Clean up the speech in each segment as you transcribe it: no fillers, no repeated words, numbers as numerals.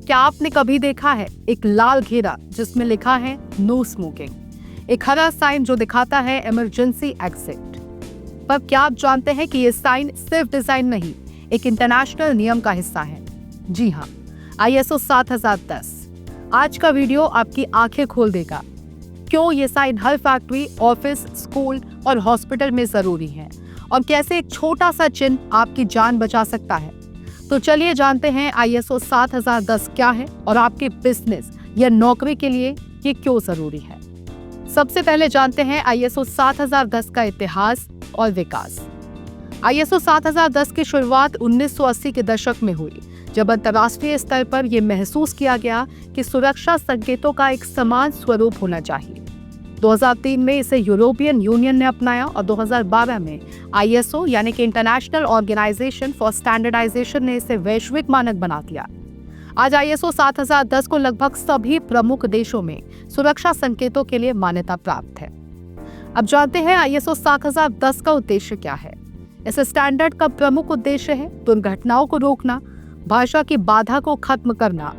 क्या आपने कभी देखा है एक लाल घेरा जिसमें लिखा है नो स्मोकिंग, एक हरा साइन जो दिखाता है इमरजेंसी एग्जिट? पर क्या आप जानते हैं कि ये साइन सिर्फ डिजाइन नहीं, एक इंटरनेशनल नियम का हिस्सा है? जी हाँ, ISO 7010। आज का वीडियो आपकी आंखें खोल देगा क्यों ये साइन हर फैक्ट्री, ऑफिस, स्कूल और हॉस्पिटल में जरूरी है और कैसे एक छोटा सा चिन्ह आपकी जान बचा सकता है। तो चलिए जानते हैं ISO 7010 क्या है और आपके बिजनेस या नौकरी के लिए ये क्यों जरूरी है। सबसे पहले जानते हैं ISO 7010 का इतिहास और विकास। ISO 7010 की शुरुआत 1980 के दशक में हुई, जब अंतर्राष्ट्रीय स्तर पर यह महसूस किया गया कि सुरक्षा संकेतों का एक समान स्वरूप होना चाहिए। 2003 में इसे यूरोपियन यूनियन ने अपनाया और 2012 में ISO यानी कि इंटरनेशनल ऑर्गेनाइजेशन फॉर स्टैंडर्डाइजेशन ने इसे वैश्विक मानक बना दिया। आज ISO 7010 को लगभग सभी प्रमुख देशों में सुरक्षा संकेतों के लिए मान्यता प्राप्त है। अब जानते हैं ISO 7010 का उद्देश्य क्या है। इस स्टैंडर्ड का प्रमुख उद्देश्य है दुर्घटनाओं को रोकना, भाषा की बाधा को खत्म करना,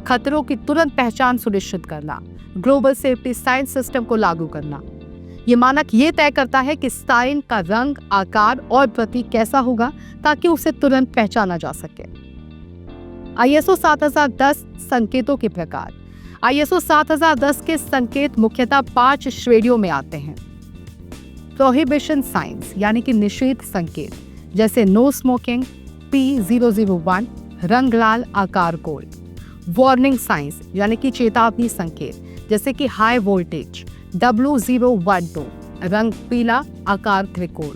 खतरों की तुरंत पहचान सुनिश्चित करना, ग्लोबल सेफ्टी साइन सिस्टम को लागू करना। ये मानक ये तय करता है कि साइन का रंग, आकार और प्रतीक कैसा होगा ताकि उसे तुरंत पहचाना जा सके। ISO 7010 संकेतों के प्रकार। ISO 7010 के संकेत मुख्यतः 5 श्रेणियों में आते हैं। प्रोहिबिशन साइंस यानी कि निषेध संकेत, जैसे नो स्मोकिंग P001 रंग लाल, आकार गोल। वार्निंग साइंस यानी कि चेतावनी संकेत, जैसे कि हाई वोल्टेज W012 रंग पीला, आकार त्रिकोण।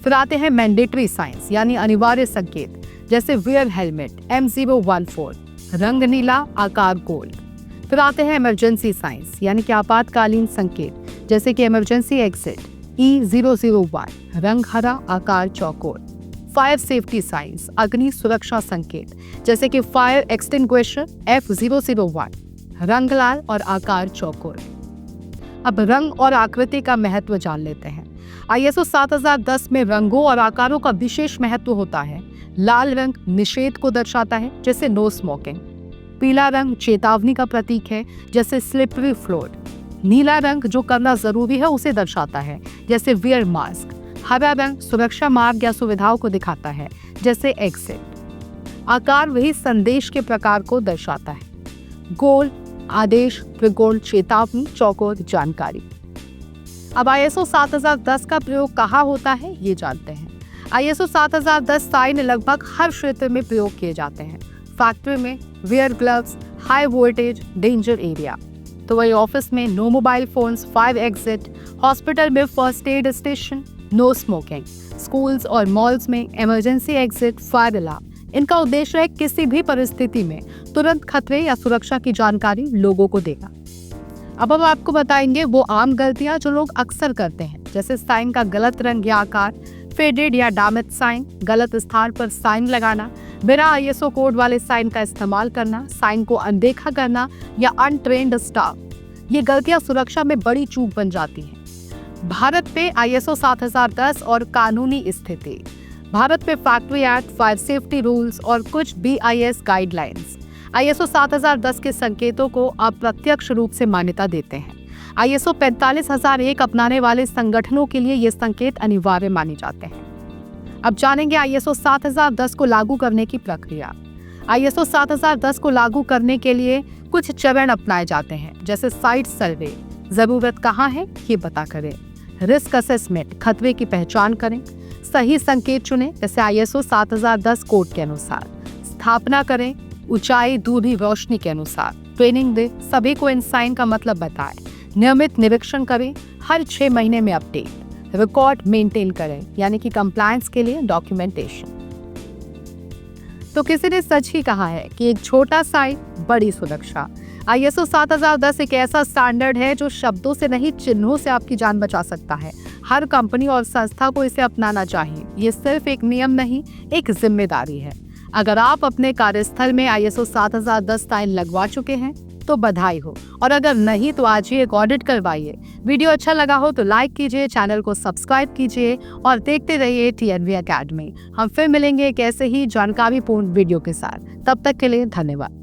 फिर आते हैं मैंडेटरी साइंस यानी अनिवार्य संकेत, जैसे वेयर हेलमेट M014 रंग नीला, आकार गोल। फिर आते हैं इमरजेंसी साइंस यानी कि आपातकालीन संकेत, जैसे कि इमरजेंसी एग्जिट E001 रंग हरा, आकार चौकोर। फायर सेफ्टी साइंस अग्नि सुरक्षा संकेत, जैसे कि फायर एक्सटिंग्विशर F001 रंग लाल और आकार चौकोर। अब रंग और आकृति का महत्व जान लेते हैं। ISO 7010 में रंगों और आकारों का विशेष महत्व होता है। लाल रंग निषेध को दर्शाता है, जैसे नो स्मोकिंग। पीला रंग चेतावनी का प्रतीक है, जैसे स्लिपरी फ्लोर। नीला रंग जो करना जरूरी है उसे दर्शाता है, जैसे वियर मास्क। हरा रंग सुरक्षा मार्ग या सुविधाओं को दिखाता है, जैसे एग्जिट। आकार वही संदेश के प्रकार को दर्शाता है। गोल आदेश, त्रिकोण चेतावनी, चौकोर जानकारी। अब ISO 7010 का प्रयोग कहाँ होता है ये जानते हैं। ISO 7010 साइन लगभग हर क्षेत्र में प्रयोग किए जाते हैं। फैक्ट्री में wear gloves, high voltage danger area. तो वही ऑफिस में no mobile phones, fire exit. Hospital में first aid station, no smoking. Schools और मॉल्स में इमरजेंसी एग्जिट, फायर अलार्म। इनका उद्देश्य है किसी भी परिस्थिति में तुरंत खतरे या सुरक्षा की जानकारी लोगों को देगा। अब हम आपको बताएंगे वो आम गलतियां जो लोग अक्सर करते हैं, जैसे साइन का गलत रंग या आकार, फेडेड या डैमेज साइन, गलत स्थान पर साइन लगाना, बिना ISO कोड वाले साइन का इस्तेमाल करना, साइन को अनदेखा करना या अनट्रेन्ड स्टाफ। ये गलतियां सुरक्षा में बड़ी चूक बन जाती हैं। भारत पे ISO 7010 और कानूनी स्थिति। भारत में factory act, fire safety rules और कुछ BIS गाइडलाइंस ISO 7010 के संकेतों को अप्रत्यक्ष रूप से मान्यता देते हैं। ISO 45001 अपनाने वाले संगठनों के लिए ये संकेत अनिवार्य माने जाते हैं। अब जानेंगे ISO 7010 को लागू करने की प्रक्रिया। ISO 7010 को लागू करने के लिए कुछ चरण अपनाए जाते हैं, जैसे साइट सर्वे, जरूरत कहाँ है ये पता करें। रिस्क असेसमेंट, खतरे की पहचान करें। सही संकेत चुनें, जैसे ISO 7010 कोड के अनुसार। स्थापना करें, ऊंचाई, दूरी, रोशनी के अनुसार। ट्रेनिंग दे, सभी को इन साइन का मतलब बताएं। नियमित निरीक्षण करें, हर 6 महीने में अपडेट। रिकॉर्ड मेंटेन करें, यानी कि कंप्लायंस के लिए डॉक्यूमेंटेशन। तो किसी ने सच ही कहा है कि एक छोटा साइन बड़ी सुरक्षा। ISO 7010 एक ऐसा स्टैंडर्ड है जो शब्दों से नहीं, चिन्हों से आपकी जान बचा सकता है। हर कंपनी और संस्था को इसे अपनाना चाहिए। ये सिर्फ एक नियम नहीं, एक जिम्मेदारी है। अगर आप अपने कार्यस्थल में ISO 7010 साइन लगवा चुके हैं तो बधाई हो, और अगर नहीं तो आज ही एक ऑडिट करवाइए। वीडियो अच्छा लगा हो तो लाइक कीजिए, चैनल को सब्सक्राइब कीजिए और देखते रहिए TNV अकेडमी। हम फिर मिलेंगे एक ऐसे ही जानकारीपूर्ण वीडियो के साथ। तब तक के लिए धन्यवाद।